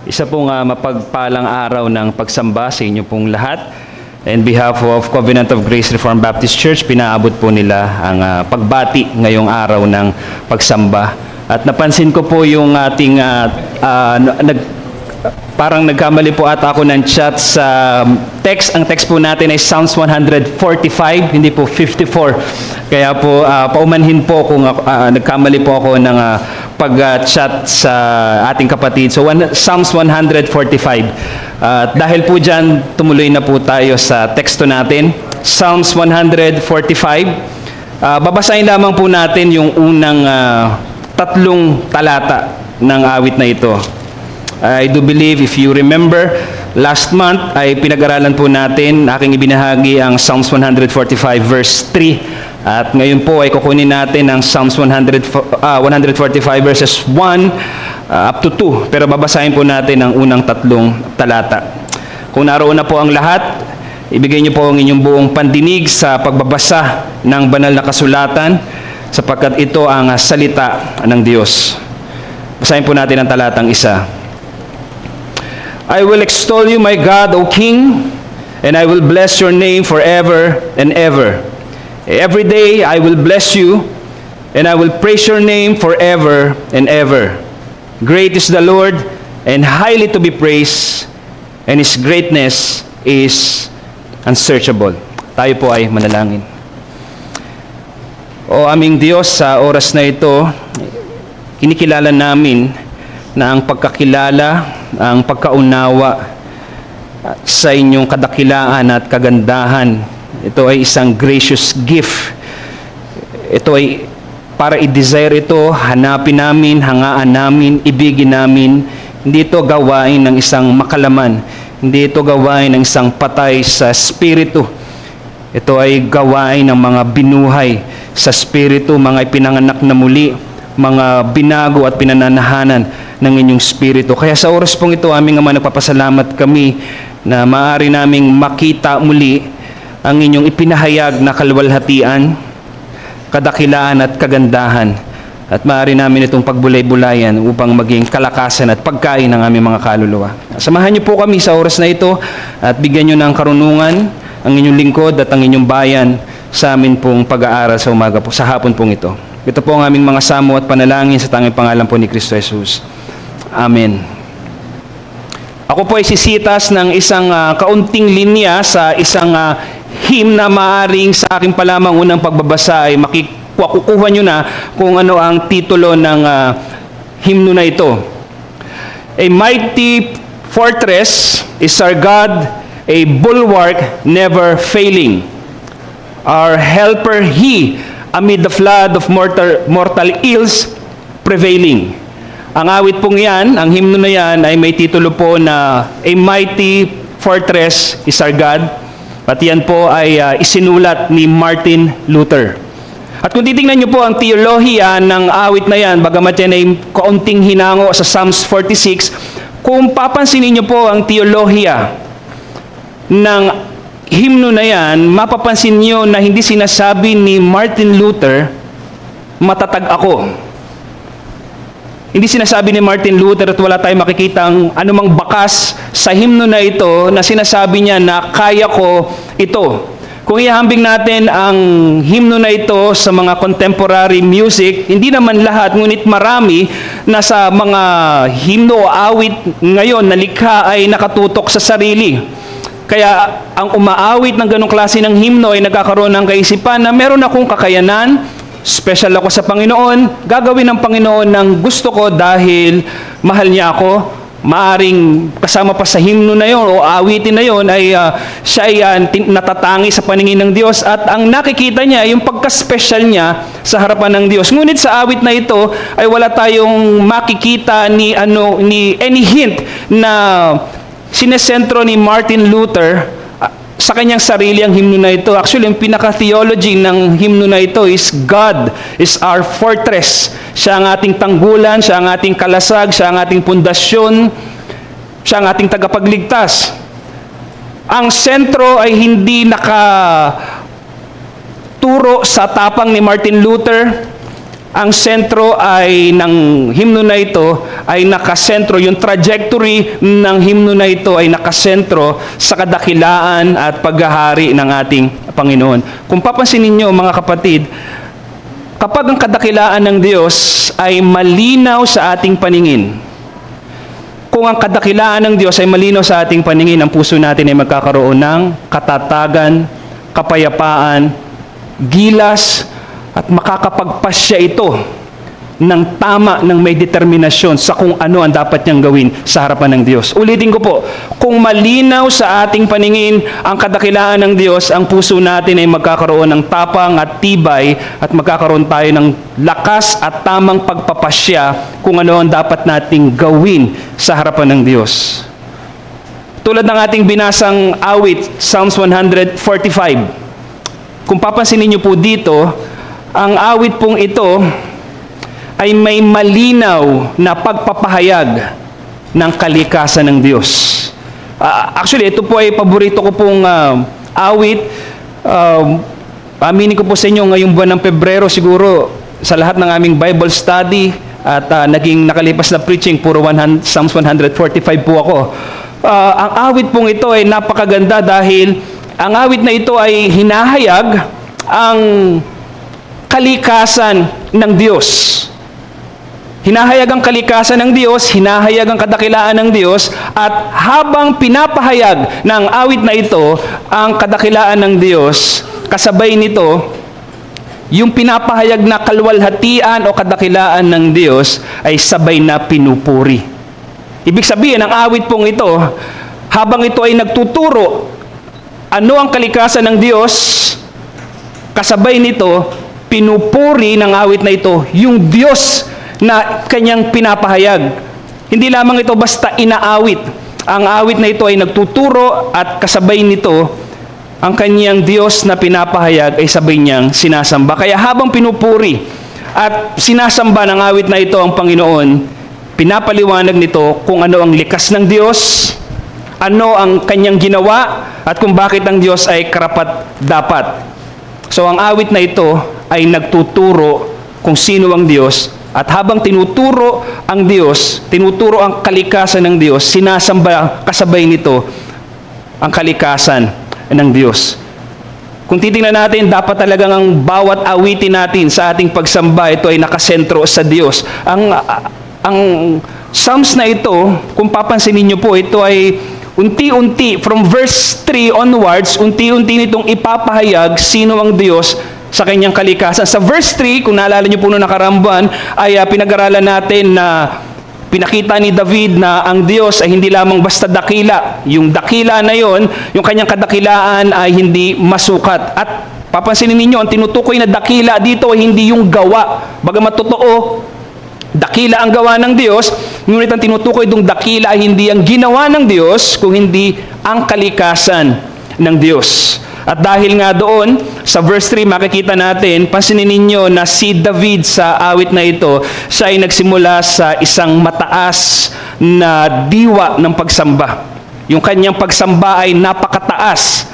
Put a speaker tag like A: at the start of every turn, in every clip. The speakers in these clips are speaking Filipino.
A: Isa pong mapagpalang araw ng pagsamba sa inyo pong lahat. In behalf of Covenant of Grace Reformed Baptist Church, pinaabot po nila ang pagbati ngayong araw ng pagsamba. At napansin ko po yung ating parang nagkamali po ata ako ng chat sa text. Ang text po natin ay Psalms 145, hindi po 54. Kaya po paumanhin po kung nagkamali po ako ng pag-chat sa ating kapatid. So Psalms 145. Dahil po dyan, tumuloy na po tayo sa teksto natin. Psalms 145. Babasahin lamang po natin yung unang tatlong talata ng awit na ito. I do believe, if you remember, last month ay pinag-aralan po natin, aking ibinahagi ang Psalms 145 verse 3. At ngayon po ay kukunin natin ang Psalms 145 verses 1 up to 2. Pero babasahin po natin ang unang tatlong talata. Kung naroon na po ang lahat, ibigay niyo po ang inyong buong pandinig sa pagbabasa ng banal na kasulatan sapagkat ito ang salita ng Diyos. Basahin po natin ang talatang isa. I will extol you, my God, O King, and I will bless your name forever and ever. Every day I will bless you, and I will praise your name forever and ever. Great is the Lord, and highly to be praised, and His greatness is unsearchable. Tayo po ay manalangin. O aming Diyos, sa oras na ito, kinikilala namin na ang pagkakilala, ang pagkaunawa sa inyong kadakilaan at kagandahan, ito ay isang gracious gift. Ito ay para i-desire ito, hanapin namin, hangaan namin, ibigin namin. Hindi ito gawain ng isang makalaman. Hindi ito gawain ng isang patay sa spirito. Ito ay gawain ng mga binuhay sa spirito, mga ipinanganak na muli, mga binago at pinananahanan ng inyong spirito. Kaya sa oras pong ito, aming Ama, nagpapasalamat kami na maaari naming makita muli ang inyong ipinahayag na kaluwalhatian, kadakilaan at kagandahan. At maaari namin itong pagbulay-bulayan upang maging kalakasan at pagkain ng aming mga kaluluwa. Samahan niyo po kami sa oras na ito at bigyan niyo ng karunungan ang inyong lingkod at ang inyong bayan sa amin pong pag-aaral sa umaga po, sa hapon pong ito. Ito po ang aming mga samo at panalangin sa tanging pangalan po ni Kristo Jesus. Amen. Ako po ay sisitas ng isang kaunting linya sa isang hymn na maaring sa akin pa lamang unang pagbabasa ay makukuha nyo na kung ano ang titulo ng hymno na ito. A mighty fortress is our God, a bulwark never failing. Our helper He, amid the flood of mortal ills prevailing. Ang awit pong yan, ang hymno na yan ay may titulo po na A Mighty Fortress is Our God. At yan po ay isinulat ni Martin Luther. At kung titingnan nyo po ang teolohiya ng awit na yan, bagamat yan ay kaunting hinango sa Psalms 46, kung papansinin nyo po ang teolohiya ng hymno na yan, mapapansin nyo na hindi sinasabi ni Martin Luther, matatag ako. Hindi sinasabi ni Martin Luther at wala tayong makikita ang anumang bakas sa hymno na ito na sinasabi niya na kaya ko ito. Kung ihambing natin ang hymno na ito sa mga contemporary music, hindi naman lahat, ngunit marami na sa mga hymno o awit ngayon na likha ay nakatutok sa sarili. Kaya ang umaawit ng ganong klase ng hymno ay nagkakaroon ng kaisipan na meron akong kakayanan, special ako sa Panginoon, gagawin ng Panginoon ng gusto ko dahil mahal niya ako. Maaring kasama pa sa hymno na yon o awitin na yon ay siya ay natatangi sa paningin ng Diyos at ang nakikita niya ay yung pagka-special niya sa harapan ng Diyos. Ngunit sa awit na ito ay wala tayong makikita ni any hint na sinesentro ni Martin Luther sa kanyang sarili ang hymno na ito. Actually, yung pinaka-theology ng hymno na ito is God is our fortress. Siya ang ating tanggulan, siya ang ating kalasag, siya ang ating pundasyon, siya ang ating tagapagligtas. Ang sentro ay hindi nakaturo sa tapang ni Martin Luther. ang sentro ay ng himno na ito ay nakasentro, yung trajectory ng himno na ito ay nakasentro sa kadakilaan at paghahari ng ating Panginoon. Kung papansinin niyo mga kapatid, kapag ang kadakilaan ng Diyos ay malinaw sa ating paningin, kung ang kadakilaan ng Diyos ay malinaw sa ating paningin, ang puso natin ay magkakaroon ng katatagan, kapayapaan, gilas, at makakapagpasya ito ng tama, ng may determinasyon sa kung ano ang dapat niyang gawin sa harapan ng Diyos. Ulitin ko po, kung malinaw sa ating paningin ang kadakilaan ng Diyos, ang puso natin ay magkakaroon ng tapang at tibay at magkakaroon tayo ng lakas at tamang pagpapasya kung ano ang dapat nating gawin sa harapan ng Diyos. Tulad ng ating binasang awit, Psalms 145. Kung papansinin niyo po dito, ang awit pong ito ay may malinaw na pagpapahayag ng kalikasan ng Diyos. Actually, ito po ay paborito ko pong awit. Aminin ko po sa inyo, ngayong buwan ng Pebrero siguro, sa lahat ng aming Bible study at naging nakalipas na preaching, puro Psalms 145 po ako. Ang awit pong ito ay napakaganda dahil ang awit na ito ay hinahayag ang kalikasan ng Diyos. Hinahayag ang kalikasan ng Diyos, hinahayag ang kadakilaan ng Diyos, at habang pinapahayag ng awit na ito ang kadakilaan ng Diyos, kasabay nito, yung pinapahayag na kalwalhatian o kadakilaan ng Diyos ay sabay na pinupuri. Ibig sabihin, ang awit pong ito, habang ito ay nagtuturo ano ang kalikasan ng Diyos, kasabay nito, pinupuri ng awit na ito yung Diyos na kanyang pinapahayag. Hindi lamang ito basta inaawit. Ang awit na ito ay nagtuturo at kasabay nito, ang kanyang Diyos na pinapahayag ay sabay niyang sinasamba. Kaya habang pinupuri at sinasamba ng awit na ito ang Panginoon, pinapaliwanag nito kung ano ang likas ng Diyos, ano ang kanyang ginawa, at kung bakit ang Diyos ay karapat-dapat. So ang awit na ito ay nagtuturo kung sino ang Diyos, at habang tinuturo ang Diyos, tinuturo ang kalikasan ng Diyos, sinasamba kasabay nito ang kalikasan ng Diyos. Kung titingnan natin, dapat talagang ang bawat awitin natin sa ating pagsamba, ito ay nakasentro sa Diyos. Ang Psalms na ito, kung papansinin niyo po, ito ay unti-unti, from verse 3 onwards, unti-unti nitong ipapahayag sino ang Diyos sa kanyang kalikasan. Sa verse 3, kung naalala niyo po noong nakarambuan, ay pinag-aralan natin na pinakita ni David na ang Diyos ay hindi lamang basta dakila. Yung dakila na yon, yung kanyang kadakilaan ay hindi masukat. At papansinin ninyo, ang tinutukoy na dakila dito ay hindi yung gawa. Bagamat totoo, dakila ang gawa ng Diyos, ngunit ang tinutukoy itong dakila ay hindi ang ginawa ng Diyos, kung hindi ang kalikasan ng Diyos. At dahil nga doon, sa verse 3, makikita natin, pansinin ninyo na si David sa awit na ito, siya ay nagsimula sa isang mataas na diwa ng pagsamba. Yung kanyang pagsamba ay napakataas.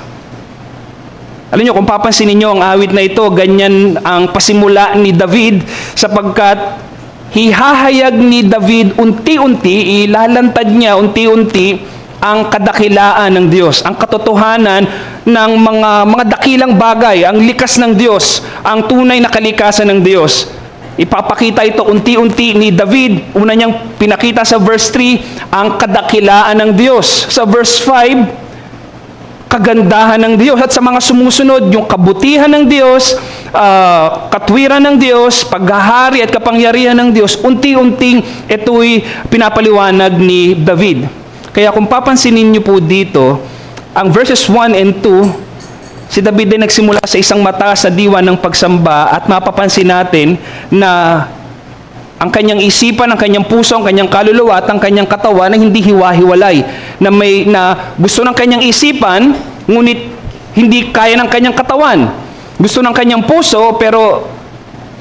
A: Alam niyo, kung papansinin niyo ang awit na ito, ganyan ang pasimula ni David, sapagkat hihahayag ni David unti-unti, ilalantad niya unti-unti ang kadakilaan ng Diyos, ang katotohanan ng mga dakilang bagay, ang likas ng Diyos, ang tunay na kalikasan ng Diyos. Ipapakita ito unti-unti ni David. Una niyang pinakita sa verse 3, ang kadakilaan ng Diyos. Sa verse 5, kagandahan ng Diyos. At sa mga sumusunod, yung kabutihan ng Diyos, katwiran ng Diyos, paghahari at kapangyarihan ng Diyos, unti-unting ito'y pinapaliwanag ni David. Kaya kung papansinin niyo po dito, ang verses 1 and 2, si David ay nagsimula sa isang mataas na diwa ng pagsamba, at mapapansin natin na ang kanyang isipan, ang kanyang puso, ang kanyang kaluluwa at ang kanyang katawan ay hindi hiwa-hiwalay. Na gusto ng kanyang isipan, ngunit hindi kaya ng kanyang katawan. Gusto ng kanyang puso, pero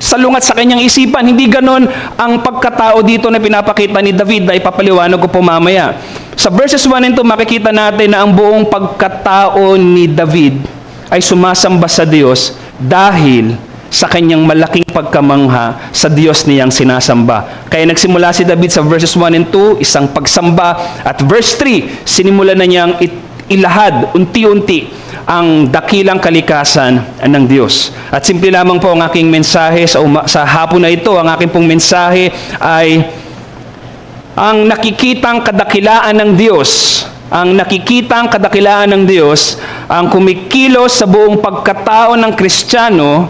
A: salungat sa kanyang isipan. Hindi ganon ang pagkatao dito na pinapakita ni David, na ipapaliwanag ko po mamaya. Sa verses 1 and 2, makikita natin na ang buong pagkatao ni David ay sumasamba sa Diyos dahil sa kanyang malaking pagkamangha sa Diyos niyang sinasamba. Kaya nagsimula si David sa verses 1 and 2, isang pagsamba, at verse 3, sinimula na niyang ilahad unti-unti ang dakilang kalikasan ng Diyos. At simple lamang po ang aking mensahe sa hapon na ito. Ang aking pong mensahe ay ang nakikitang kadakilaan ng Diyos. Ang nakikitang kadakilaan ng Diyos ang kumikilos sa buong pagkatao ng Kristiyano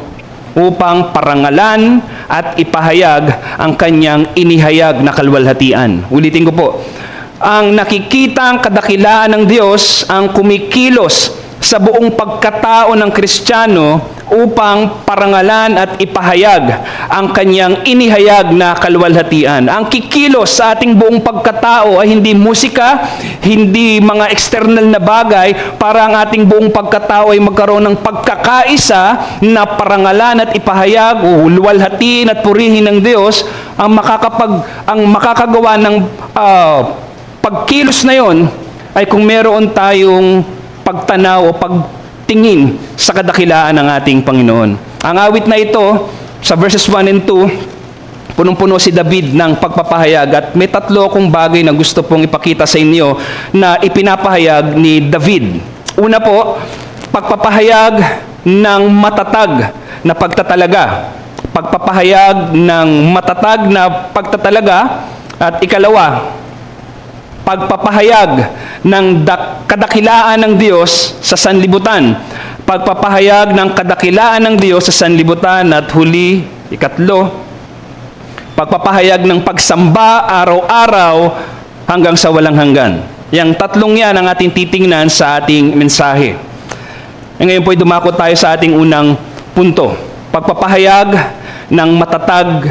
A: upang parangalan at ipahayag ang kanyang inihayag na kaluwalhatian. Ulitin ko po. Ang nakikitang kadakilaan ng Diyos ang kumikilos sa buong pagkatao ng Kristiyano upang parangalan at ipahayag ang kanyang inihayag na kaluwalhatian. Ang kikilos sa ating buong pagkatao ay hindi musika, hindi mga external na bagay, para ang ating buong pagkatao ay magkaroon ng pagkakaisa na parangalan at ipahayag o luwalhatiin at purihin ng Diyos. Ang makakagawa ng pagkilos na yon ay kung meron tayong pagtanaw o pagtingin sa kadakilaan ng ating Panginoon. Ang awit na ito, sa verses 1 and 2, punong-puno si David ng pagpapahayag, at may tatlo akong bagay na gusto pong ipakita sa inyo na ipinapahayag ni David. Una po, pagpapahayag ng matatag na pagtatalaga. Pagpapahayag ng matatag na pagtatalaga. At ikalawa, pagpapahayag ng kadakilaan ng Diyos sa sanlibutan. Pagpapahayag ng kadakilaan ng Diyos sa sanlibutan. At huli, ikatlo, pagpapahayag ng pagsamba araw-araw hanggang sa walang hanggan. Yang tatlong yan ang ating titingnan sa ating mensahe. Ngayon po ay dumako tayo sa ating unang punto. Pagpapahayag ng matatag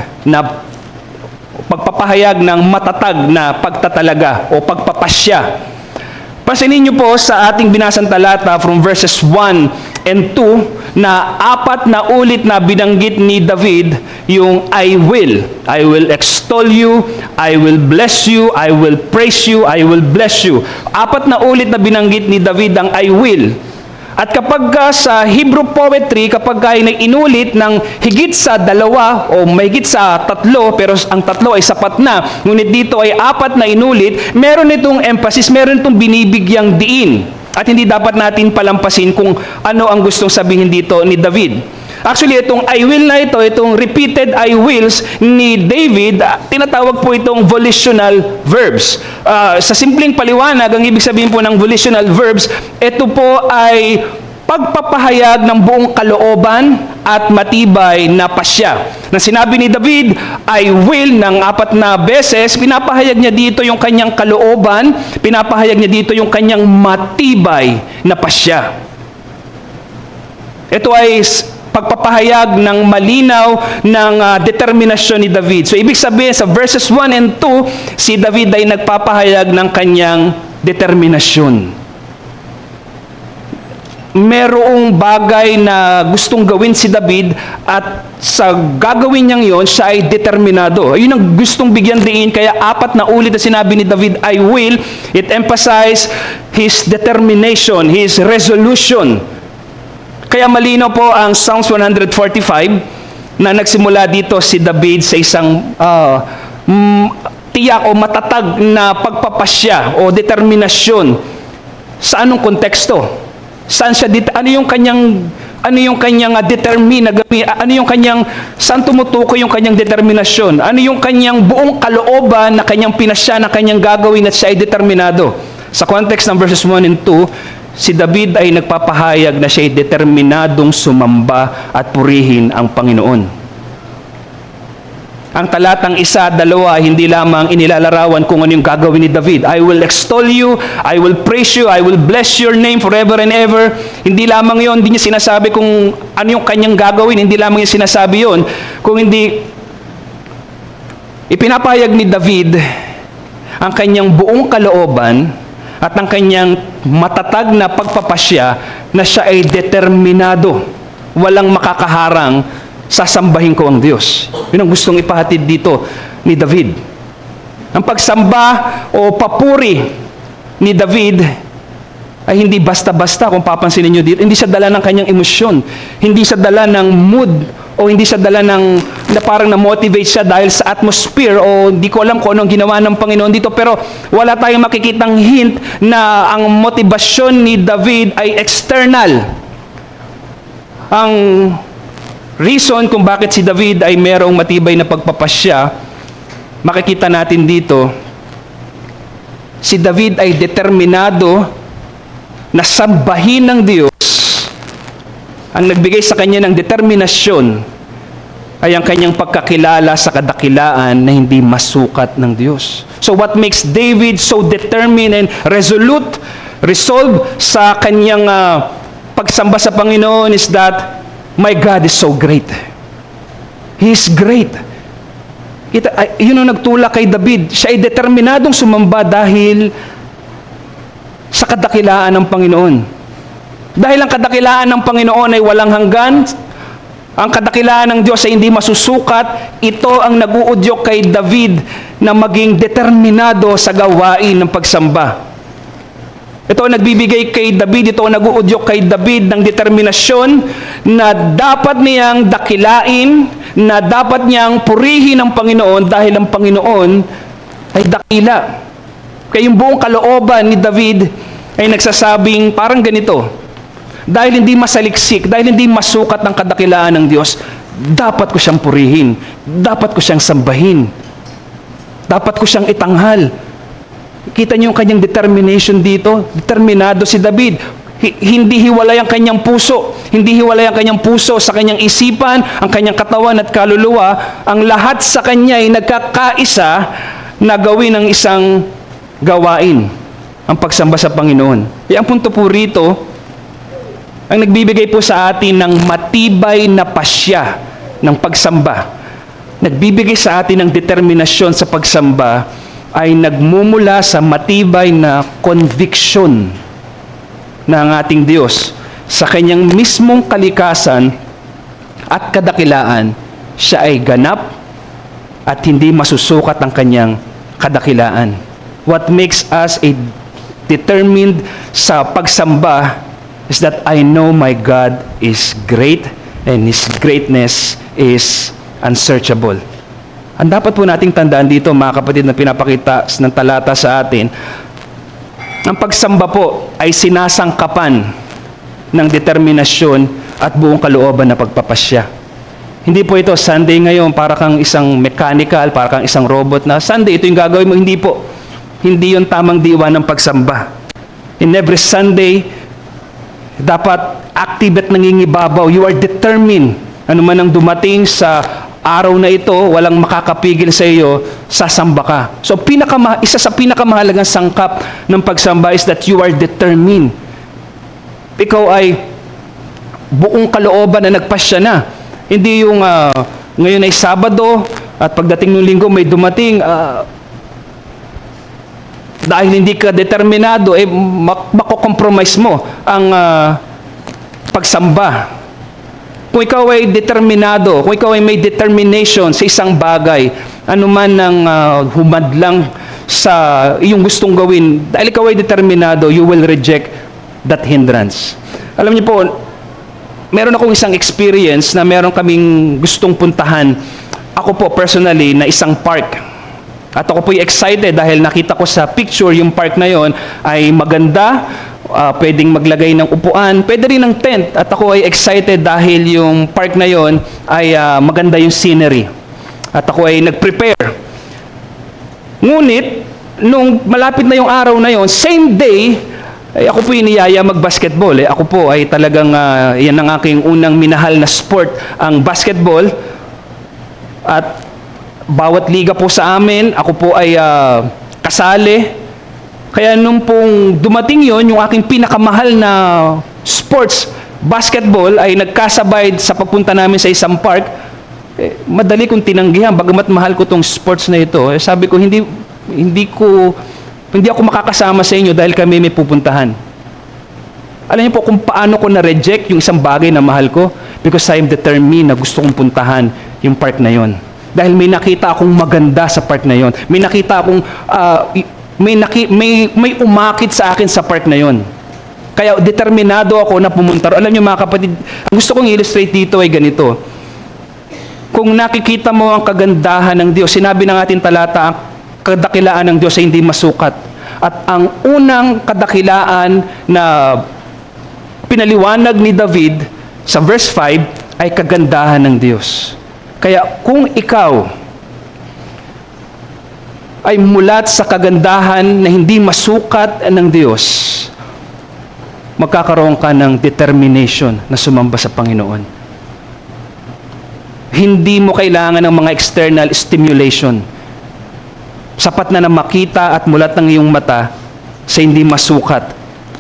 A: na pagtatalaga o pagpapasya. Pansinin niyo po sa ating binasang talata from verses 1 and 2 na 4 na ulit na binanggit ni David yung I will extol you, I will bless you, I will praise you, I will bless you. 4 na ulit na binanggit ni David ang I will. At kapag sa Hebrew poetry, kapag ay inulit ng higit sa 2 o mahigit sa 3, pero ang 3 ay sapat na, ngunit dito ay 4 na inulit, meron itong emphasis, meron itong binibigyang diin. At hindi dapat natin palampasin kung ano ang gustong sabihin dito ni David. Actually, itong I will na ito, itong repeated I wills ni David, tinatawag po itong volitional verbs. Sa simpleng paliwanag, ang ibig sabihin po ng volitional verbs, ito po ay pagpapahayag ng buong kalooban at matibay na pasya. Na sinabi ni David, I will ng 4 na beses, pinapahayag niya dito yung kanyang kalooban, pinapahayag niya dito yung kanyang matibay na pasya. Ito ay pagpapahayag ng malinaw ng determinasyon ni David. So, ibig sabihin, sa verses 1 and 2, si David ay nagpapahayag ng kanyang determinasyon. Merong bagay na gustong gawin si David, at sa gagawin niyang yon, siya ay determinado. Ayun ang gustong bigyan diin, kaya 4 na ulit na sinabi ni David, I will. It emphasized his determination, his resolution. Kaya malinaw po ang Psalms 145 na nagsimula dito si David sa isang tiyak o matatag na pagpapasya o determinasyon. Sa anong konteksto? Saan siya ano yung kanyang determine na gawin? Ano yung kanyang saan tumutukoy yung kanyang determinasyon? Ano yung kanyang buong kalooban na kanyang pinasya na kanyang gagawin at siya ay determinado? Sa context ng verses 1 and 2, si David ay nagpapahayag na siya ay determinadong sumamba at purihin ang Panginoon. Ang talatang 1, 2, hindi lamang inilalarawan kung ano yung gagawin ni David. I will extol you, I will praise you, I will bless your name forever and ever. Hindi lamang yon, hindi niya sinasabi kung ano yung kanyang gagawin, hindi lamang niya sinasabi yon, kung hindi ipinapahayag ni David ang kanyang buong kalooban at ang kanyang matatag na pagpapasya na siya ay determinado, walang makakaharang, sasambahin ko ang Diyos. Yun ang gustong ipahatid dito ni David. Ang pagsamba o papuri ni David ay hindi basta-basta, kung papansinin nyo dito. Hindi siya dala ng kanyang emosyon. Hindi siya dala ng mood o hindi siya dala na parang na-motivate siya dahil sa atmosphere o hindi ko alam kung anong ginawa ng Panginoon dito, pero wala tayong makikitang hint na ang motibasyon ni David ay external. Ang reason kung bakit si David ay merong matibay na pagpapasya, makikita natin dito, si David ay determinado na sambahin ng Diyos. Ang nagbigay sa kanya ng determinasyon ay ang kanyang pagkakilala sa kadakilaan na hindi masukat ng Diyos. So what makes David so determined and resolve sa kanyang pagsamba sa Panginoon is that my God is so great. He is great. Yun ang nagtulak kay David. Siya ay determinadong sumamba dahil sa kadakilaan ng Panginoon. Dahil ang kadakilaan ng Panginoon ay walang hanggan, ang kadakilaan ng Diyos ay hindi masusukat, ito ang nag-uudyok kay David na maging determinado sa gawain ng pagsamba. Ito ang nagbibigay kay David, ito ang nag-uudyok kay David ng determinasyon na dapat niyang dakilain, na dapat niyang purihin ang Panginoon dahil ang Panginoon ay dakila. Kaya yung buong kalooban ni David ay nagsasabing parang ganito, dahil hindi masaliksik, dahil hindi masukat ang kadakilaan ng Diyos, dapat ko siyang purihin, dapat ko siyang sambahin, dapat ko siyang itanghal. Kita niyo yung kanyang determination dito, determinado si David. Hindi hiwalay ang kanyang puso, hindi hiwalay ang kanyang puso sa kanyang isipan, ang kanyang katawan at kaluluwa, ang lahat sa kanya ay nagkakaisa na gawin ang isang gawain, ang pagsamba sa Panginoon. Kaya ang punto po rito, ang nagbibigay po sa atin ng matibay na pasya ng pagsamba, nagbibigay sa atin ng determinasyon sa pagsamba, ay nagmumula sa matibay na conviction ng ating Diyos sa kanyang mismong kalikasan at kadakilaan. Siya ay ganap at hindi masusukat ang kanyang kadakilaan. What makes us a determined sa pagsamba is that I know my God is great and His greatness is unsearchable. Ang dapat po nating tandaan dito, mga kapatid, na pinapakita ng talata sa atin, ang pagsamba po ay sinasangkapan ng determinasyon at buong kalooban na pagpapasya. Hindi po ito, Sunday ngayon, para kang isang mechanical, para kang isang robot na, Sunday, ito yung gagawin mo. Hindi po. Hindi yung tamang diwa ng pagsamba. In every Sunday, dapat active at nangingibabaw. You are determined. Ano man ang dumating sa araw na ito, walang makakapigil sa iyo, sasamba ka. So, isa sa pinakamahalagang sangkap ng pagsamba is that you are determined. Ikaw ay buong kalooban na nagpasya na. Hindi yung ngayon ay Sabado at pagdating ng Linggo may dumating, dahil hindi ka determinado, makokompromise mo ang pagsamba. Kung ikaw ay determinado, kung ikaw ay may determination sa isang bagay, anuman ang humadlang sa iyong gustong gawin, dahil ikaw ay determinado, you will reject that hindrance. Alam niyo po, meron akong isang experience na meron kaming gustong puntahan. Ako po personally na isang park. At ako po'y excited dahil nakita ko sa picture yung park na yon ay maganda, pwedeng maglagay ng upuan, pwede rin ng tent. At ako ay excited dahil yung park na yon ay maganda yung scenery. At ako ay nag-prepare. Ngunit, nung malapit na yung araw na yon, same day, ay ako po iniyaya mag-basketball. Ako po ay talagang, yan ang aking unang minahal na sport, ang basketball. At bawat liga po sa amin, ako po ay kasali. Kaya nung pong dumating yon, yung aking pinakamahal na sports, basketball, ay nagkasabay sa pagpunta namin sa isang park. Madali kong tinanggihan, bagamat mahal ko tong sports na ito. Sabi ko, hindi ako makakasama sa inyo dahil kami may pupuntahan. Alam niyo po kung paano ko na-reject yung isang bagay na mahal ko? Because I am determined na gusto kong puntahan yung park na yon. Dahil may nakita akong maganda sa park na yon. May nakita akong may umakit sa akin sa park na yon. Kaya determinado ako na pumunta. Alam niyo mga kapatid, ang gusto kong illustrate dito ay ganito. Kung nakikita mo ang kagandahan ng Diyos, sinabi ng ating talata, ang kadakilaan ng Diyos ay hindi masukat. At ang unang kadakilaan na pinaliwanag ni David sa verse 5 ay kagandahan ng Diyos. Kaya kung ikaw ay mulat sa kagandahan na hindi masukat ng Diyos, magkakaroon ka ng determination na sumamba sa Panginoon. Hindi mo kailangan ng mga external stimulation. Sapat na makita at mulat ng iyong mata sa hindi masukat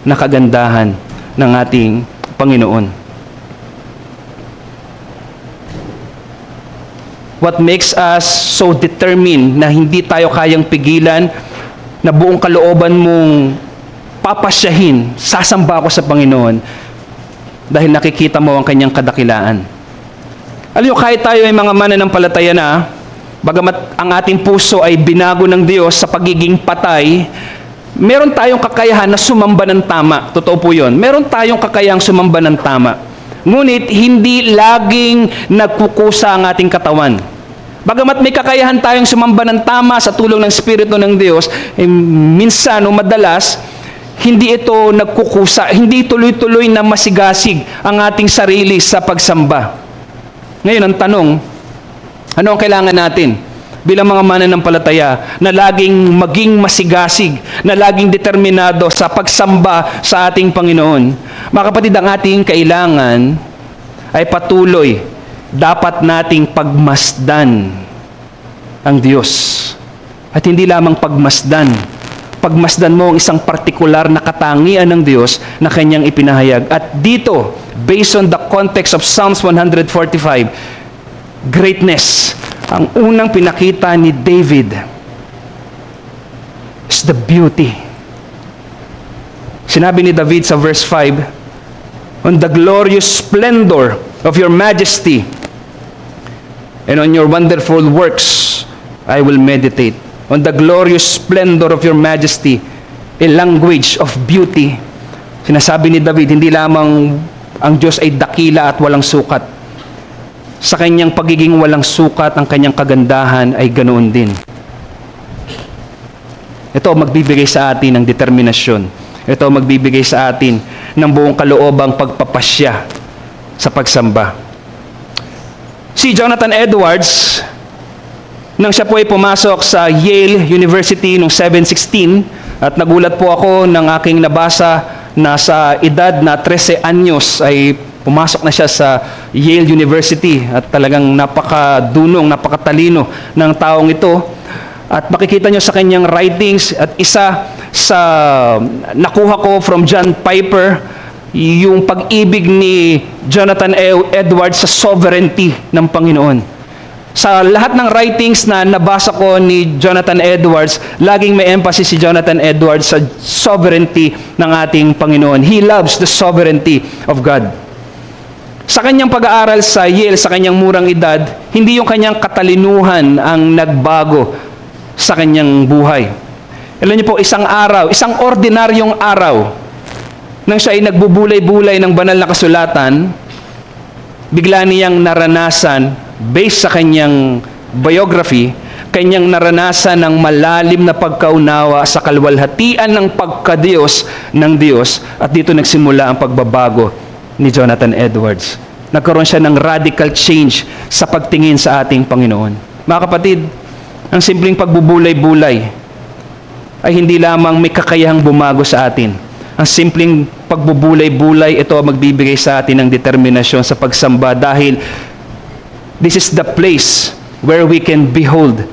A: na kagandahan ng ating Panginoon. What makes us so determined na hindi tayo kayang pigilan, na buong kalooban mong papasyahin, sasamba ako sa Panginoon dahil nakikita mo ang kanyang kadakilaan. Alam niyo, kahit tayo ay mga mananampalataya na, bagamat ang ating puso ay binago ng Diyos sa pagiging patay, meron tayong kakayahan na sumamba ng tama. Totoo po yun. Meron tayong kakayahang sumamba ng tama. Ngunit, hindi laging nagkukusa ang ating katawan. Bagamat may kakayahan tayong sumamba ng tama sa tulong ng Espiritu ng Diyos, minsan o madalas, hindi ito nagkukusa, hindi tuloy-tuloy na masigasig ang ating sarili sa pagsamba. Ngayon, ang tanong, ano ang kailangan natin bilang mga mananampalataya na laging maging masigasig, na laging determinado sa pagsamba sa ating Panginoon? Mga kapatid, ang ating kailangan ay patuloy dapat nating pagmasdan ang Diyos. At hindi lamang pagmasdan mo ang isang partikular na katangian ng Diyos na kanyang ipinahayag. At dito, based on the context of Psalms 145, greatness, ang unang pinakita ni David is the beauty. Sinabi ni David sa verse 5, on the glorious splendor of your majesty and on your wonderful works I will meditate. On the glorious splendor of your majesty, a language of beauty. Sinasabi ni David, hindi lamang ang Diyos ay dakila at walang sukat. Sa kanyang pagiging walang sukat, ang kanyang kagandahan ay ganoon din. Ito magbibigay sa atin ng determinasyon. Ito magbibigay sa atin ng buong kaloobang pagpapasya sa pagsamba. Si Jonathan Edwards, nang siya po ay pumasok sa Yale University noong 716, at nagulat po ako ng aking nabasa na sa edad na 13 anyos ay pumasok na siya sa Yale University, at talagang napakadunong, napakatalino ng taong ito. At makikita nyo sa kanyang writings, at isa sa nakuha ko from John Piper, yung pag-ibig ni Jonathan Edwards sa sovereignty ng Panginoon. Sa lahat ng writings na nabasa ko ni Jonathan Edwards, laging may emphasis si Jonathan Edwards sa sovereignty ng ating Panginoon. He loves the sovereignty of God. Sa kanyang pag-aaral sa Yale, sa kanyang murang edad, hindi yung kanyang katalinuhan ang nagbago sa kanyang buhay. Alam niyo po, isang araw, isang ordinaryong araw, nang siya ay nagbubulay-bulay ng banal na kasulatan, bigla niyang naranasan, based sa kanyang biography, kanyang naranasan ng malalim na pagkaunawa sa kalwalhatian ng pagkadiyos ng Diyos, at dito nagsimula ang pagbabago ni Jonathan Edwards. Nagkaroon siya ng radical change sa pagtingin sa ating Panginoon. Mga kapatid, ang simpleng pagbubulay-bulay ay hindi lamang may kakayahang bumago sa atin. Ang simpleng pagbubulay-bulay, ito magbibigay sa atin ng determinasyon sa pagsamba, dahil this is the place where we can behold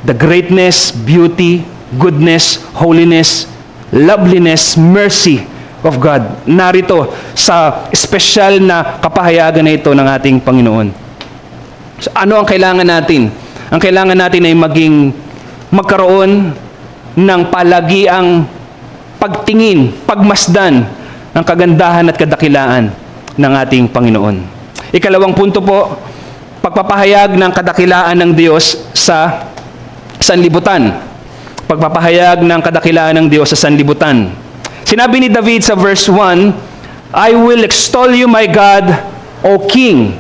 A: the greatness, beauty, goodness, holiness, loveliness, mercy of God. Narito sa espesyal na kapahayagan na ito ng ating Panginoon. So, ano ang kailangan natin? Ang kailangan natin ay magkaroon ng palagiang pagtingin, pagmasdan ng kagandahan at kadakilaan ng ating Panginoon. Ikalawang punto po, pagpapahayag ng kadakilaan ng Diyos sa sanlibutan. Pagpapahayag ng kadakilaan ng Diyos sa sanlibutan. Sinabi ni David sa verse 1, I will extol you, my God, O King,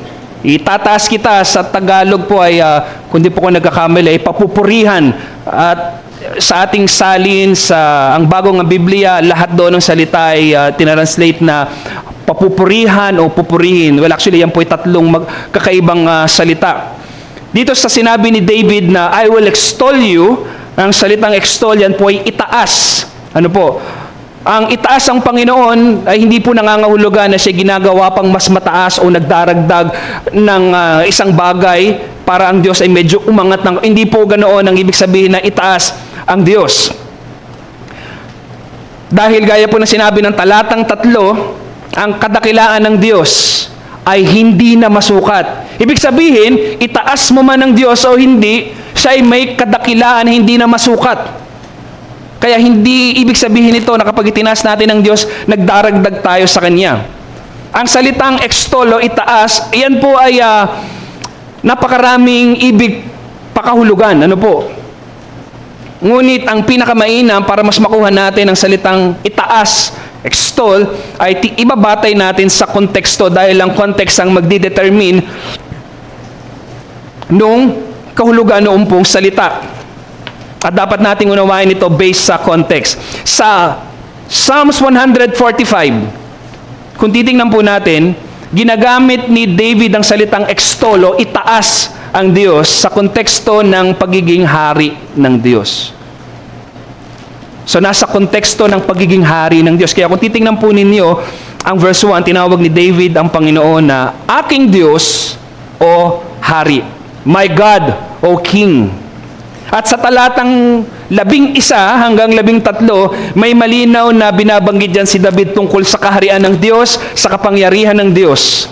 A: itataas kita, sa Tagalog po ay, kung di po ko nagkakamali, ay papupurihan. At sa ating salin, sa ang bagong Biblia, lahat doon ng salita ay tinranslate na papupurihan o pupurihin. Well, actually, yan po ay tatlong kakaibang salita. Dito sa sinabi ni David na, I will extol you, ang salitang extol, yan po ay itaas. Ano po? Ang itaas ang Panginoon ay hindi po nangangahulugan na siya ginagawa pang mas mataas o nagdaragdag ng isang bagay para ang Diyos ay medyo umangat ng... Hindi po ganoon ang ibig sabihin na itaas ang Diyos. Dahil gaya po ng sinabi ng talatang 3, ang kadakilaan ng Diyos ay hindi na masukat. Ibig sabihin, itaas mo man ng Diyos o hindi, siya ay may kadakilaan na hindi na masukat. Kaya hindi ibig sabihin nito na kapag itinaas natin ng Diyos, nagdaragdag tayo sa Kanya. Ang salitang extol o itaas, iyan po ay napakaraming ibig pakahulugan. Ano po? Ngunit ang pinakamainam para mas makuha natin ang salitang itaas, extol, ay ibabatay natin sa konteksto dahil ang context ang magdidetermine nung kahulugan noong pong salita. At dapat nating unawain ito based sa context. Sa Psalms 145, kung titingnan po natin, ginagamit ni David ang salitang extol o itaas ang Diyos sa konteksto ng pagiging hari ng Diyos. So nasa konteksto ng pagiging hari ng Diyos. Kaya kung titingnan po ninyo, ang verse 1, tinawag ni David ang Panginoon na aking Diyos o hari. My God o King. At sa talatang 11 hanggang 13, may malinaw na binabanggit dyan si David tungkol sa kaharian ng Diyos, sa kapangyarihan ng Diyos.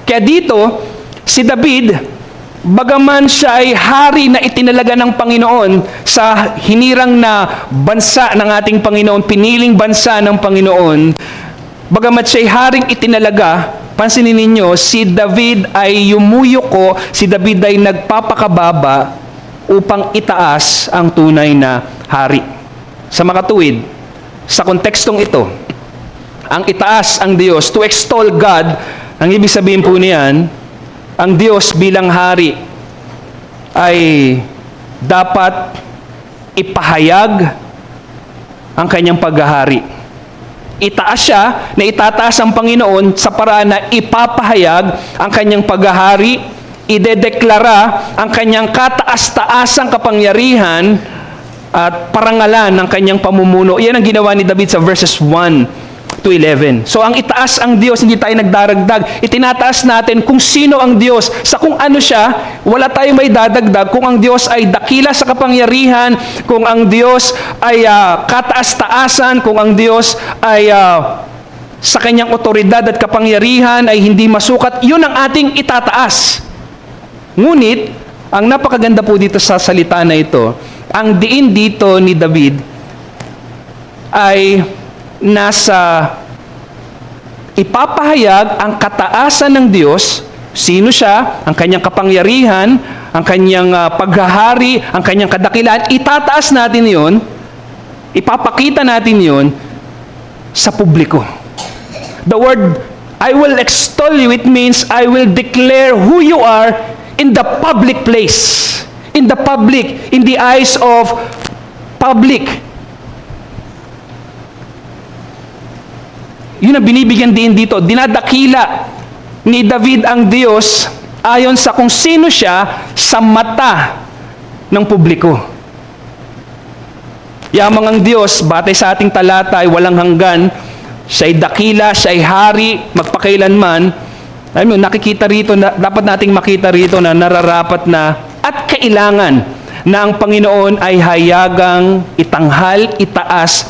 A: Kaya dito, si David, bagaman siya ay hari na itinalaga ng Panginoon sa hinirang na bansa ng ating Panginoon, piniling bansa ng Panginoon, bagamat siya ay haring itinalaga, pansinin ninyo, si David ay yumuyuko, si David ay nagpapakababa upang itaas ang tunay na hari. Sa makatuwid, sa kontekstong ito, ang itaas ang Diyos, to extol God, ang ibig sabihin po niyan, ang Diyos bilang hari ay dapat ipahayag ang kanyang paghahari. Itaas siya, na itataas ang Panginoon sa paraan na ipapahayag ang kanyang paghahari, idedeklara ang kanyang kataas-taasang kapangyarihan at parangalan ng kanyang pamumuno. Iyan ang ginawa ni David sa verses 1 to 11. So ang itaas ang Diyos, hindi tayo nagdaragdag. Itinataas natin kung sino ang Diyos. Sa kung ano siya, wala tayong may dadagdag. Kung ang Diyos ay dakila sa kapangyarihan, kung ang Diyos ay kataas-taasan, kung ang Diyos ay sa kanyang otoridad at kapangyarihan ay hindi masukat, yun ang ating itataas. Ngunit, ang napakaganda po dito sa salita na ito, ang diin dito ni David ay nasa ipapahayag ang kataasan ng Diyos, sino siya, ang kanyang kapangyarihan, ang kanyang paghahari, ang kanyang kadakilaan, itataas natin yon, ipapakita natin yon sa publiko. The word, I will extol you, it means I will declare who you are in the public place, in the public, in the eyes of public. Yun ang binibigyan din dito. Dinadakila ni David ang Diyos ayon sa kung sino siya sa mata ng publiko. Yamang ang Diyos, batay sa ating talata, ay walang hanggan. Siya ay dakila, siya ay hari, magpakailanman. Alam mo, nakikita rito, dapat nating makita rito na nararapat na at kailangan na ang Panginoon ay hayagang itanghal, itaas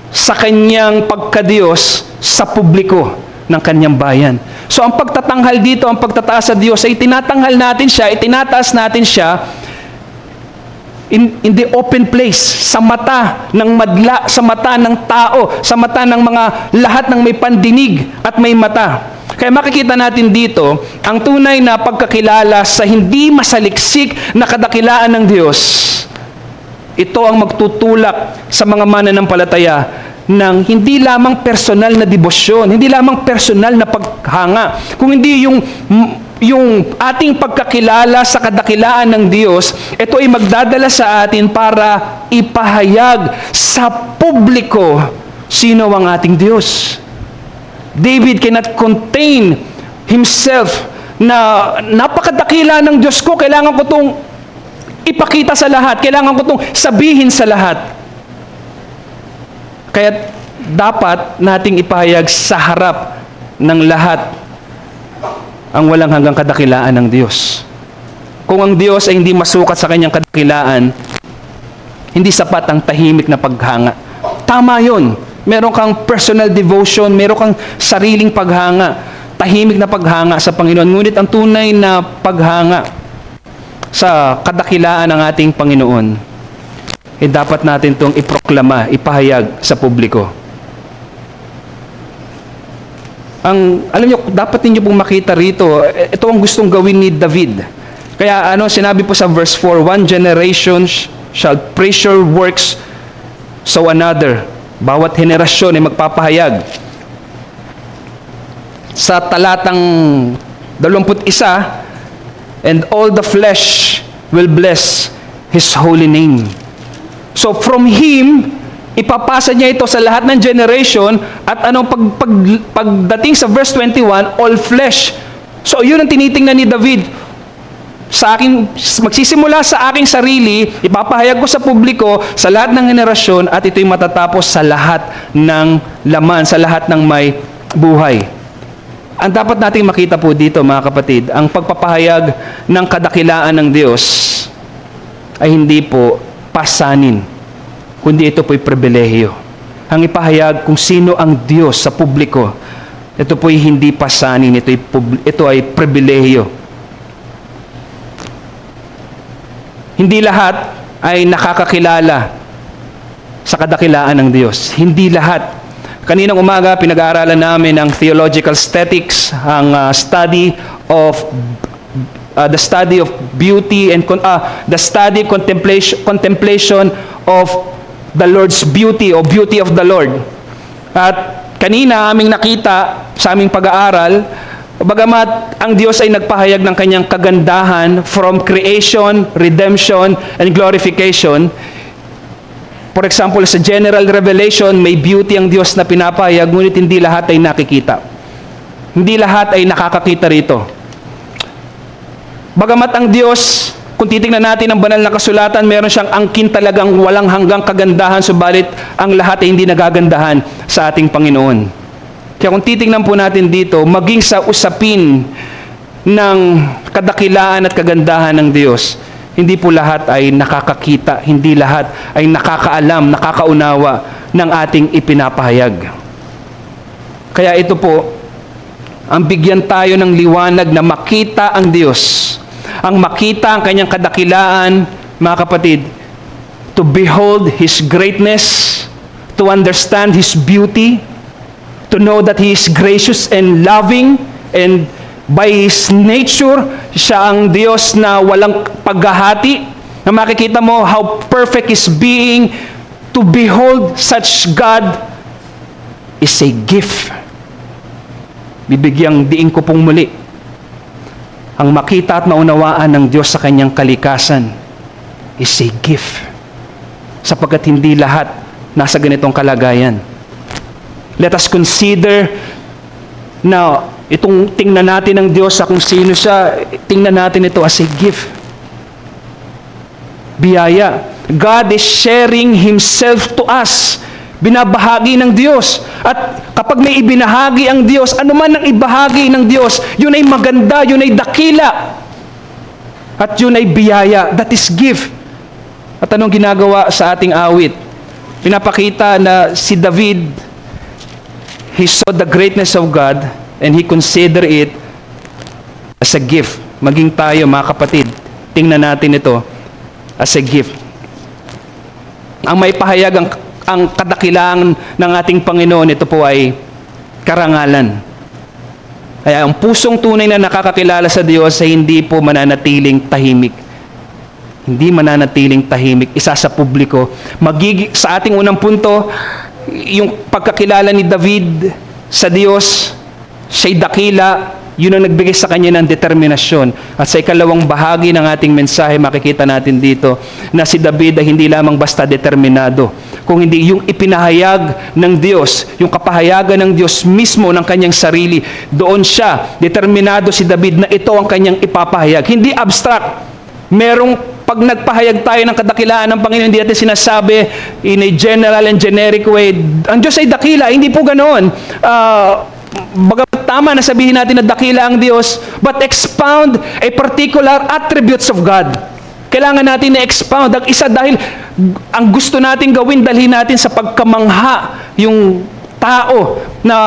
A: sa kanyang pagkadiyos sa publiko ng kanyang bayan. So ang pagtatanghal dito, ang pagtataas sa Diyos, ay tinatanghal natin siya, itinataas natin siya in the open place, sa mata ng madla, sa mata ng tao, sa mata ng mga lahat ng may pandinig at may mata. Kaya makikita natin dito ang tunay na pagkakilala sa hindi masaliksik na kadakilaan ng Diyos. Ito ang magtutulak sa mga mananampalataya ng hindi lamang personal na debosyon, hindi lamang personal na paghanga, kung hindi yung yung ating pagkakilala sa kadakilaan ng Diyos, ito ay magdadala sa atin para ipahayag sa publiko sino ang ating Diyos. David cannot contain himself na napakadakila ng Diyos ko, kailangan ko itong ipakita sa lahat, kailangan ko itong sabihin sa lahat. Kaya dapat nating ipahayag sa harap ng lahat ang walang hanggang kadakilaan ng Diyos. Kung ang Diyos ay hindi masukat sa kanyang kadakilaan, hindi sapat ang tahimik na paghanga. Tama yun. Meron kang personal devotion, meron kang sariling paghanga, tahimik na paghanga sa Panginoon. Ngunit ang tunay na paghanga sa kadakilaan ng ating Panginoon, dapat natin itong iproklama, ipahayag sa publiko. Alam niyo, dapat ninyo pong makita rito, ito ang gustong gawin ni David. Kaya sinabi po sa verse 4, one generation shall praise your works, so another. Bawat henerasyon ay magpapahayag. Sa talatang 21, and all the flesh will bless His holy name. So from Him, ipapasa niya ito sa lahat ng generation, at pagdating sa verse 21, all flesh. So yun ang tinitingnan ni David. Magsisimula sa aking sarili, ipapahayag ko sa publiko, sa lahat ng henerasyon, at ito'y matatapos sa lahat ng laman, sa lahat ng may buhay. Ang dapat nating makita po dito, mga kapatid, ang pagpapahayag ng kadakilaan ng Diyos ay hindi po pasanin, kundi ito po'y pribilehiyo. Ang ipahayag kung sino ang Diyos sa publiko, ito po'y hindi pasanin, ito ay pribilehiyo. Hindi lahat ay nakakakilala sa kadakilaan ng Diyos. Hindi lahat. Kaninang umaga, pinag-aaralan namin ang theological aesthetics, ang study of beauty and the study contemplation of the Lord's beauty o beauty of the Lord. At kanina aming nakita sa aming pag-aaral, bagamat ang Diyos ay nagpahayag ng kanyang kagandahan from creation, redemption, and glorification. For example, sa general revelation, may beauty ang Diyos na pinapahayag, ngunit hindi lahat ay nakikita. Hindi lahat ay nakakakita rito. Bagamat ang Diyos, kung titingnan natin ang banal na kasulatan, meron siyang angkin talagang walang hanggang kagandahan, subalit ang lahat ay hindi nagagandahan sa ating Panginoon. Kaya kung titingnan po natin dito, maging sa usapin ng kadakilaan at kagandahan ng Diyos, hindi po lahat ay nakakakita, hindi lahat ay nakakaalam, nakakaunawa ng ating ipinapahayag. Kaya ito po, ang bigyan tayo ng liwanag na makita ang Diyos, ang makita ang kanyang kadakilaan, mga kapatid, to behold His greatness, to understand His beauty, to know that He is gracious and loving, and by His nature, siya ang Diyos na walang paghahati, na makikita mo how perfect His being. To behold such God is a gift. Bibigyang diin ko pong muli, ang makita at maunawaan ng Diyos sa kanyang kalikasan is a gift, sapagkat hindi lahat nasa ganitong kalagayan. Let us consider na itong tingnan natin ng Diyos sa kung sino siya, tingnan natin ito as a gift. Biyaya. God is sharing Himself to us. Binabahagi ng Diyos. At kapag may ibinahagi ang Diyos, ano man ang ibahagi ng Diyos, yun ay maganda, yun ay dakila. At yun ay biyaya. That is gift. At anong ginagawa sa ating awit? Pinapakita na si David, he saw the greatness of God and he considered it as a gift. Maging tayo, mga kapatid, tingnan natin ito as a gift. Ang may pahayag ang kadakilaan ng ating Panginoon, ito po ay karangalan. Kaya ang pusong tunay na nakakakilala sa Diyos ay hindi po mananatiling tahimik. Hindi mananatiling tahimik, isa sa publiko. Sa ating unang punto, yung pagkakilala ni David sa Diyos, siya'y dakila, Yun ang nagbigay sa kanya ng determinasyon. At sa ikalawang bahagi ng ating mensahe, makikita natin dito na si David ay hindi lamang basta determinado, kung hindi yung ipinahayag ng Diyos, yung kapahayagan ng Diyos mismo ng kanyang sarili. Doon siya, determinado si David na ito ang kanyang ipapahayag. Hindi abstract. Pag nagpahayag tayo ng kadakilaan ng Panginoon, hindi natin sinasabi in a general and generic way, ang Diyos ay dakila. Hindi po ganoon. Bagamat tama na sabihin natin na dakila ang Diyos, but expound a particular attributes of God. Kailangan natin na-expound ang isa dahil ang gusto natin gawin, dalhin natin sa pagkamangha yung tao na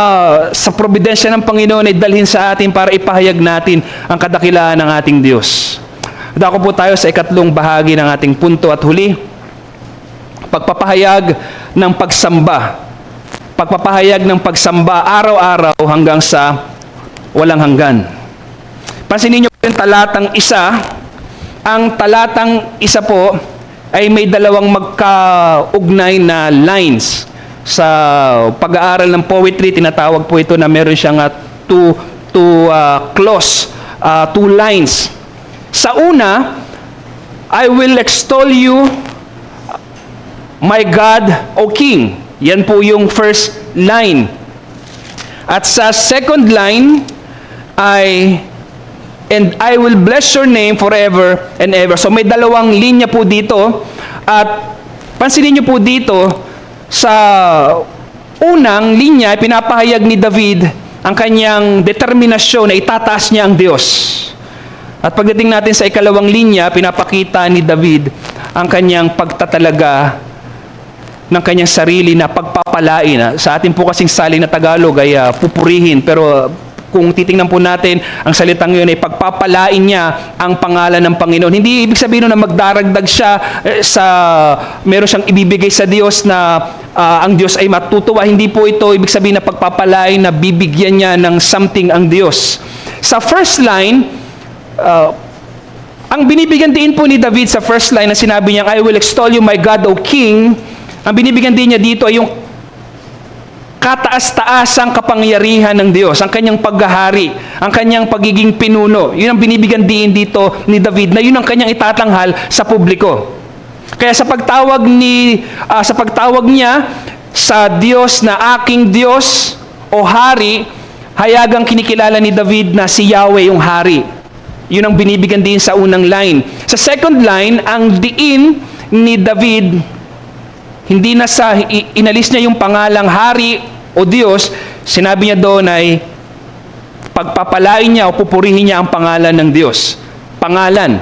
A: sa providensya ng Panginoon ay dalhin sa atin para ipahayag natin ang kadakilaan ng ating Diyos. Dako po tayo sa ikatlong bahagi ng ating punto at huli, pagpapahayag ng pagsamba. Pagpapahayag ng pagsamba araw-araw hanggang sa walang hanggan. Pansinin niyo po yung talatang isa. Ang talatang isa po ay may dalawang magkaugnay na lines. Sa pag-aaral ng poetry, tinatawag po ito na meron siyang two lines. Sa una, I will extol you, my God, O King. Yan po yung first line. At sa second line ay, and I will bless your name forever and ever. So may dalawang linya po dito. At pansinin niyo po dito, sa unang linya, pinapahayag ni David ang kanyang determinasyon na itataas niya ang Diyos. At pagdating natin sa ikalawang linya, pinapakita ni David ang kanyang pagtatalaga ng kanyang sarili na pagpapalain. Sa atin po kasing salin na Tagalog ay pupurihin, pero kung titingnan po natin, ang salitang yun ay pagpapalain niya ang pangalan ng Panginoon. Hindi ibig sabihin na magdaragdag siya meron siyang ibibigay sa Diyos na ang Diyos ay matutuwa. Hindi po ito ibig sabihin na pagpapalain na bibigyan niya ng something ang Diyos. Sa first line, ang binibigyan din po ni David sa first line na sinabi niya, I will extol you, my God, O King. Ang binibigyan din niya dito ay yung kataas-taasang kapangyarihan ng Diyos, ang kanyang paghahari, ang kanyang pagiging pinuno. Yun ang binibigyan din dito ni David, na yun ang kanyang itatanghal sa publiko. Kaya sa pagtawag niya sa Diyos na aking Diyos o hari, hayagang kinikilala ni David na si Yahweh yung hari. Yun ang binibigyan din sa unang line. Sa second line, ang diin ni David, hindi na inalis niya yung pangalang hari o Diyos, sinabi niya doon ay pagpapalain niya o pupurihin niya ang pangalan ng Diyos. Pangalan.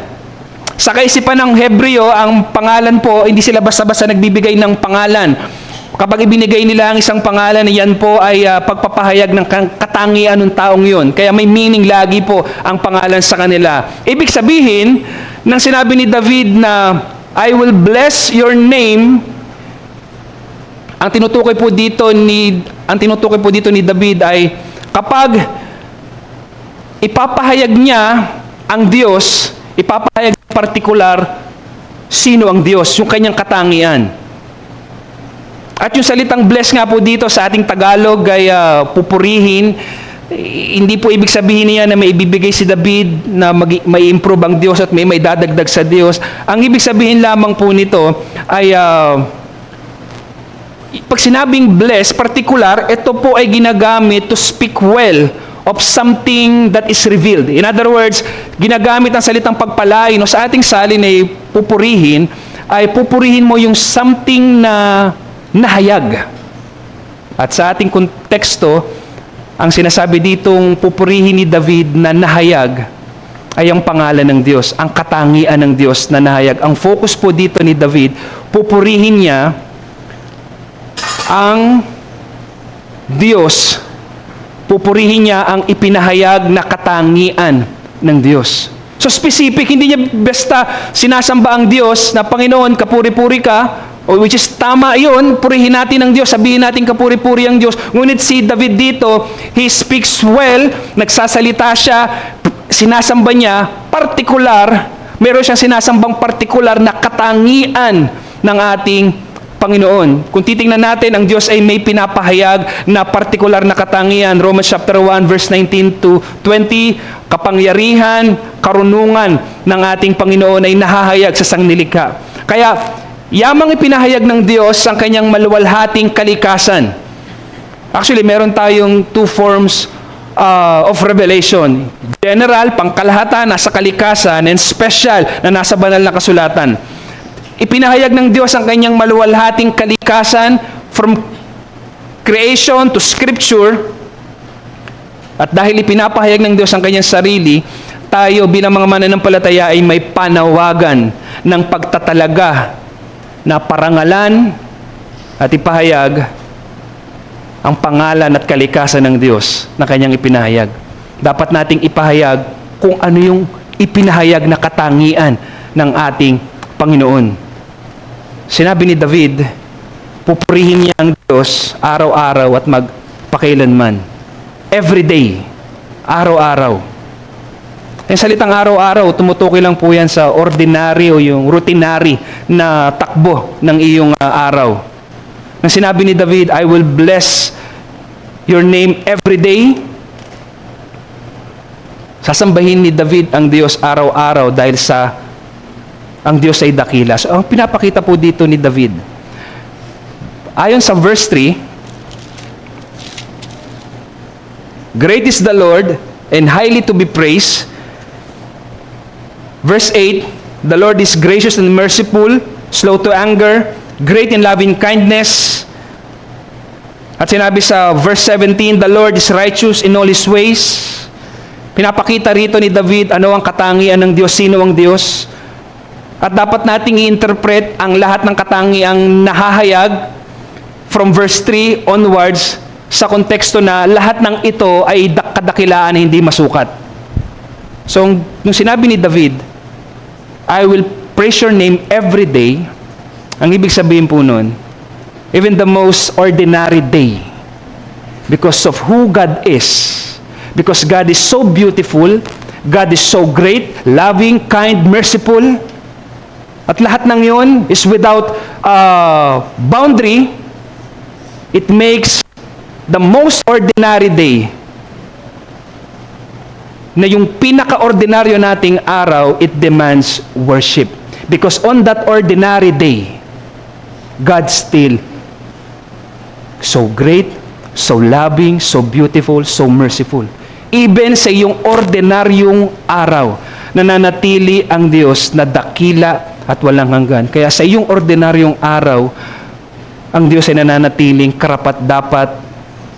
A: Sa kaisipan ng Hebreo, ang pangalan po, hindi sila basta-basta nagbibigay ng pangalan. Kapag ibinigay nila ang isang pangalan, yan po ay pagpapahayag ng katangian ng taong yun. Kaya may meaning lagi po ang pangalan sa kanila. Ibig sabihin, nang sinabi ni David na, I will bless your name, ang tinutukoy po dito ni David ay kapag ipapahayag niya ang Diyos, ipapahayag partikular sino ang Diyos, yung kanyang katangian. At yung salitang bless nga po dito sa ating Tagalog ay pupurihin. Hindi po ibig sabihin niya na may ibibigay si David na may improve ang Diyos at may dadagdag sa Diyos. Ang ibig sabihin lamang po nito ay pag sinabing bless, particular, ito po ay ginagamit to speak well of something that is revealed. In other words, ginagamit ang salitang pagpalain o sa ating salin ay pupurihin mo yung something na nahayag. At sa ating konteksto, ang sinasabi ditong pupurihin ni David na nahayag ay ang pangalan ng Diyos, ang katangian ng Diyos na nahayag. Ang focus po dito ni David, pupurihin niya ang Diyos, pupurihin niya ang ipinahayag na katangian ng Diyos. So specific, hindi niya basta sinasamba ang Diyos na Panginoon, kapuri-puri ka, which is tama yun, purihin natin ang Diyos, sabihin natin kapuri-puri ang Diyos. Ngunit si David dito, he speaks well, nagsasalita siya, sinasamba niya, particular, meron siyang sinasambang particular na katangian ng ating Panginoon. Kung titingnan natin, ang Diyos ay may pinapahayag na partikular na katangian. Romans chapter 1 verse 19 to 20, kapangyarihan, karunungan ng ating Panginoon ay nahahayag sa sangnilikha. Kaya, yamang ipinahayag ng Diyos ang kanyang maluwalhating kalikasan. Actually, meron tayong two forms of revelation. General, pangkalahatan, nasa kalikasan, and special, na nasa banal na kasulatan. Ipinahayag ng Diyos ang kanyang maluwalhating kalikasan from creation to scripture. At dahil ipinapahayag ng Diyos ang kanyang sarili, tayo bilang mga mananampalataya ay may panawagan ng pagtatalaga na parangalan at ipahayag ang pangalan at kalikasan ng Diyos na kanyang ipinahayag. Dapat nating ipahayag kung ano yung ipinahayag na katangian ng ating Panginoon. Sinabi ni David, pupurihin niya ang Diyos araw-araw at magpakailanman. Every day, araw-araw. Yung salitang araw-araw, tumutukoy lang po yan sa ordinary o yung routinary na takbo ng iyong araw. Nang sinabi ni David, I will bless your name every day. Sasambahin ni David ang Diyos araw-araw dahil sa ang Diyos ay dakila. So, ang pinapakita po dito ni David, ayon sa verse 3, great is the Lord and highly to be praised. Verse 8, the Lord is gracious and merciful, slow to anger, great in loving kindness. At sinabi sa verse 17, the Lord is righteous in all His ways. Pinapakita rito ni David ano ang katangian ng Diyos, sino ang Diyos. At dapat nating i-interpret ang lahat ng katangiang nahahayag from verse 3 onwards sa konteksto na lahat ng ito ay kadakilaan na hindi masukat. So, nung sinabi ni David, I will praise your name every day, ang ibig sabihin po nun, even the most ordinary day, because of who God is, because God is so beautiful, God is so great, loving, kind, merciful, at lahat ng yon is without boundary. It makes the most ordinary day na yung pinaka-ordinaryo nating araw, it demands worship. Because on that ordinary day, God still so great, so loving, so beautiful, so merciful. Even sa iyong ordinaryong araw, nananatili ang Diyos na dakila at walang hanggan. Kaya sa iyong ordinaryong araw, ang Diyos ay nananatiling karapat-dapat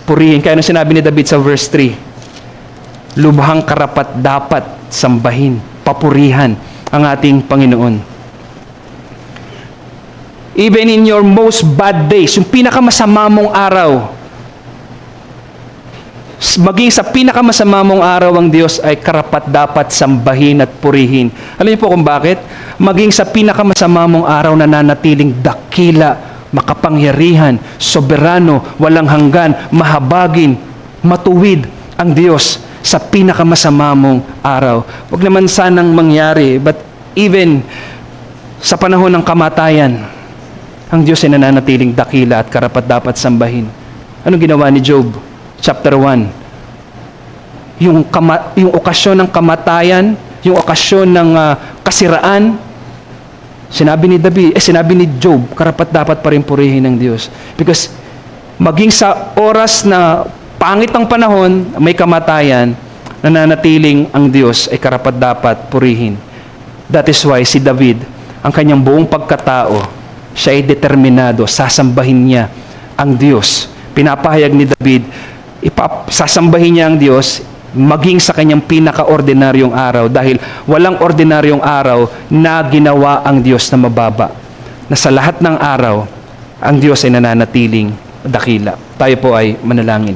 A: purihin. Kaya ano sinabi ni David sa verse 3, lubhang karapat-dapat sambahin, papurihan ang ating Panginoon. Even in your most bad days, yung pinakamasama mong araw, maging sa pinakamasama mong araw, ang Diyos ay karapat-dapat sambahin at purihin. Alam niyo po kung bakit? Maging sa pinakamasama mong araw, nananatiling dakila, makapangyarihan, soberano, walang hanggan, mahabagin, matuwid ang Diyos sa pinakamasama mong araw. Huwag naman sanang mangyari, but even sa panahon ng kamatayan, ang Diyos ay nananatiling dakila at karapat-dapat sambahin. Anong ginawa ni Job? Chapter 1. Yung okasyon ng kamatayan, yung okasyon ng kasiraan, sinabi ni Job, karapat-dapat pa rin purihin ng Diyos. Because maging sa oras na pangit ang panahon, may kamatayan, nananatiling ang Diyos ay karapat-dapat purihin. That is why si David, ang kanyang buong pagkatao, siya ay determinado, sasambahin niya ang Diyos. Pinapahayag ni David, sasambahin niya ang Diyos maging sa kanyang pinaka-ordinaryong araw dahil walang ordinaryong araw na ginawa ang Diyos na mababa. Na sa lahat ng araw, ang Diyos ay nananatiling dakila. Tayo po ay manalangin.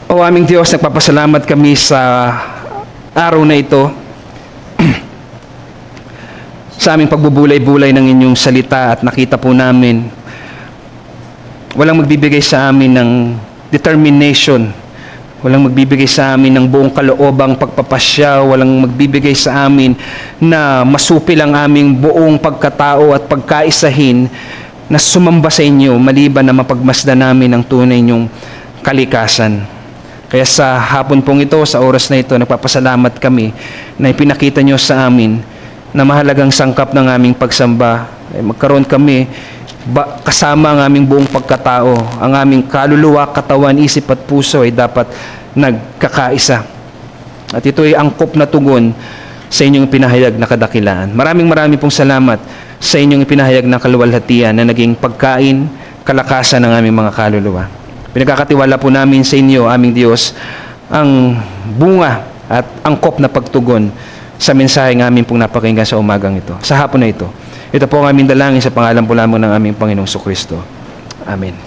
A: O aming Diyos, nagpapasalamat kami sa araw na ito sa aming pagbubulay-bulay ng inyong salita at nakita po namin walang magbibigay sa amin ng determination, walang magbibigay sa amin ng buong kaloobang pagpapasya, walang magbibigay sa amin na masupil ang aming buong pagkatao at pagkaisahin, na sumamba sa inyo maliban na mapagmasdan namin ang tunay niyong kalikasan. Kaya sa hapon pong ito, sa oras na ito, nagpapasalamat kami na ipinakita niyo sa amin na mahalagang sangkap ng aming pagsamba. Magkaroon kami kasama ang aming buong pagkatao, ang aming kaluluwa, katawan, isip at puso ay dapat nagkakaisa. At ito ay angkop na tugon sa inyong pinahayag na kadakilaan. Maraming pong salamat sa inyong ipinahayag na kaluwalhatian na naging pagkain, kalakasan ng aming mga kaluluwa. Pinagkakatiwala po namin sa inyo, aming Diyos, ang bunga at angkop na pagtugon sa mensahe ng aming pong napakinggan sa umagang ito, sa hapon na ito. Ito po ang aming dalangin sa pangalan po lamang ng aming Panginoong Kristo. Amen.